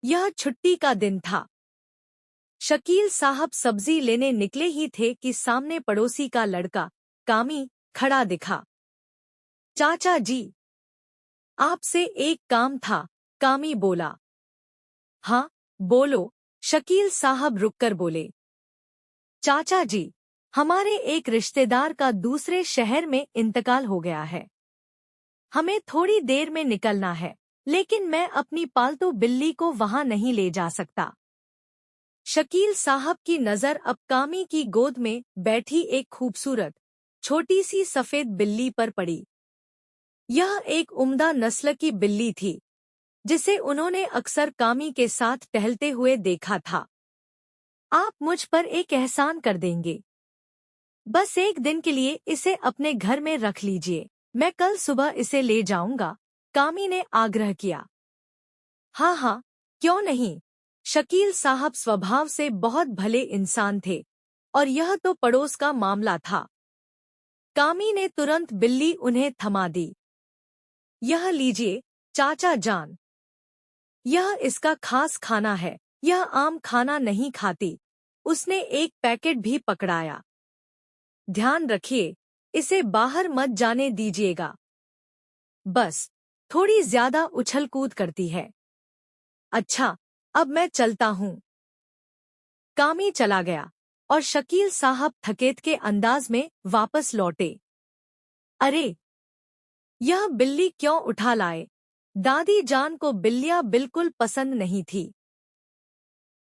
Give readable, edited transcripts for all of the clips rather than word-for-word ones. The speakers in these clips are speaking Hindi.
यह छुट्टी का दिन था। शकील साहब सब्जी लेने निकले ही थे कि सामने पड़ोसी का लड़का कामी खड़ा दिखा। चाचा जी, आपसे एक काम था, कामी बोला। हाँ, बोलो, शकील साहब रुककर बोले। चाचा जी, हमारे एक रिश्तेदार का दूसरे शहर में इंतकाल हो गया है। हमें थोड़ी देर में निकलना है, लेकिन मैं अपनी पालतू बिल्ली को वहां नहीं ले जा सकता। शकील साहब की नजर अब कामी की गोद में बैठी एक खूबसूरत छोटी सी सफेद बिल्ली पर पड़ी। यह एक उम्दा नस्ल की बिल्ली थी, जिसे उन्होंने अक्सर कामी के साथ टहलते हुए देखा था। आप मुझ पर एक एहसान कर देंगे। बस एक दिन के लिए इसे अपने घर में रख लीजिए, मैं कल सुबह इसे ले जाऊंगा, कामी ने आग्रह किया। हाँ हाँ, क्यों नहीं। शकील साहब स्वभाव से बहुत भले इंसान थे, और यह तो पड़ोस का मामला था। कामी ने तुरंत बिल्ली उन्हें थमा दी। यह लीजिए, चाचा जान। यह इसका खास खाना है, यह आम खाना नहीं खाती। उसने एक पैकेट भी पकड़ाया। ध्यान रखिए, इसे बाहर मत जाने दीजिएगा। बस, थोड़ी ज्यादा उछल कूद करती है। अच्छा, अब मैं चलता हूँ। कामी चला गया, और शकील साहब थकेत के अंदाज में वापस लौटे। अरे, यह बिल्ली क्यों उठा लाए? दादी जान को बिल्लियां बिल्कुल पसंद नहीं थी।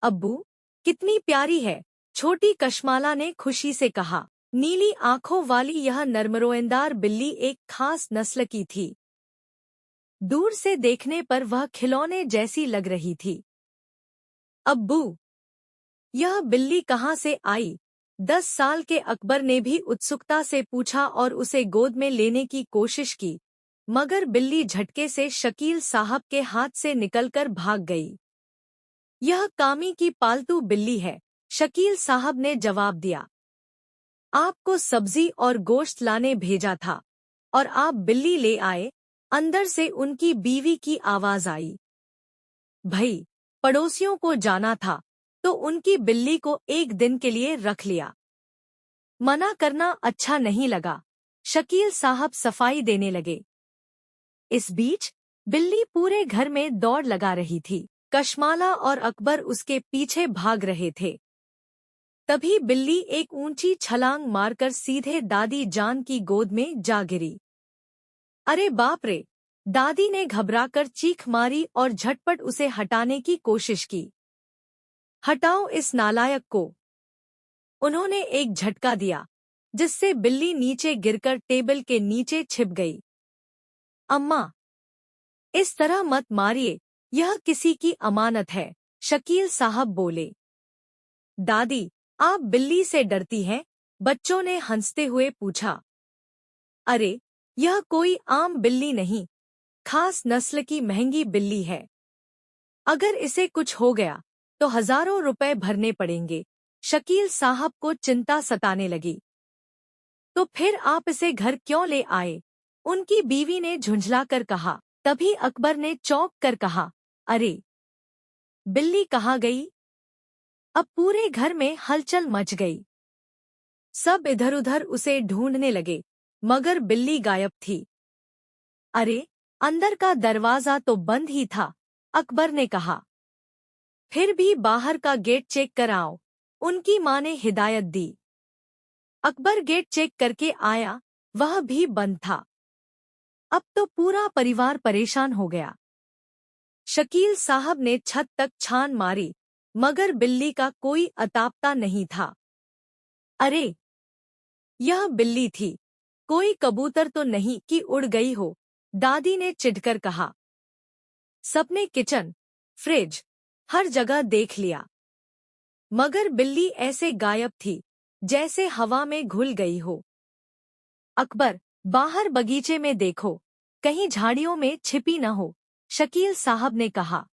अब्बू, कितनी प्यारी है, छोटी कशमाला ने खुशी से कहा। नीली आंखों वाली यह नरमरोएंदार बिल्ली एक खास नस्ल की थी। दूर से देखने पर वह खिलौने जैसी लग रही थी। अब्बू, यह बिल्ली कहाँ से आई? 10 साल के अकबर ने भी उत्सुकता से पूछा और उसे गोद में लेने की कोशिश की, मगर बिल्ली झटके से शकील साहब के हाथ से निकलकर भाग गई। यह कामी की पालतू बिल्ली है, शकील साहब ने जवाब दिया। आपको सब्जी और गोश्त लाने भेजा था, और आप बिल्ली ले आए। अंदर से उनकी बीवी की आवाज आई। भई, पड़ोसियों को जाना था, तो उनकी बिल्ली को एक दिन के लिए रख लिया। मना करना अच्छा नहीं लगा। शकील साहब सफाई देने लगे। इस बीच बिल्ली पूरे घर में दौड़ लगा रही थी। कशमाला और अकबर उसके पीछे भाग रहे थे। तभी बिल्ली एक ऊंची छलांग मारकर सीधे दादी जान की गोद में जा गिरी। अरे बाप रे! दादी ने घबराकर चीख मारी और झटपट उसे हटाने की कोशिश की। हटाओ इस नालायक को! उन्होंने एक झटका दिया, जिससे बिल्ली नीचे गिरकर टेबल के नीचे छिप गई। अम्मा, इस तरह मत मारिए, यह किसी की अमानत है, शकील साहब बोले। दादी, आप बिल्ली से डरती हैं? बच्चों ने हंसते हुए पूछा। अरे, यह कोई आम बिल्ली नहीं, खास नस्ल की महंगी बिल्ली है। अगर इसे कुछ हो गया, तो हजारों रुपए भरने पड़ेंगे। शकील साहब को चिंता सताने लगी। तो फिर आप इसे घर क्यों ले आए? उनकी बीवी ने झुंझलाकर कहा। तभी अकबर ने चौंक कर कहा, अरे, बिल्ली कहाँ गई? अब पूरे घर में हलचल मच गई। सब इधर-उधर उसे ढूंढने लगे, मगर बिल्ली गायब थी। अरे, अंदर का दरवाजा तो बंद ही था, अकबर ने कहा। फिर भी बाहर का गेट चेक कर आओ, उनकी माँ ने हिदायत दी। अकबर गेट चेक करके आया, वह भी बंद था। अब तो पूरा परिवार परेशान हो गया। शकील साहब ने छत तक छान मारी, मगर बिल्ली का कोई अतापता नहीं था। अरे, यह बिल्ली थी, कोई कबूतर तो नहीं कि उड़ गई हो, दादी ने चिढ़कर कहा। सबने किचन, फ्रिज, हर जगह देख लिया, मगर बिल्ली ऐसे गायब थी, जैसे हवा में घुल गई हो। अकबर, बाहर बगीचे में देखो, कहीं झाड़ियों में छिपी न हो, शकील साहब ने कहा।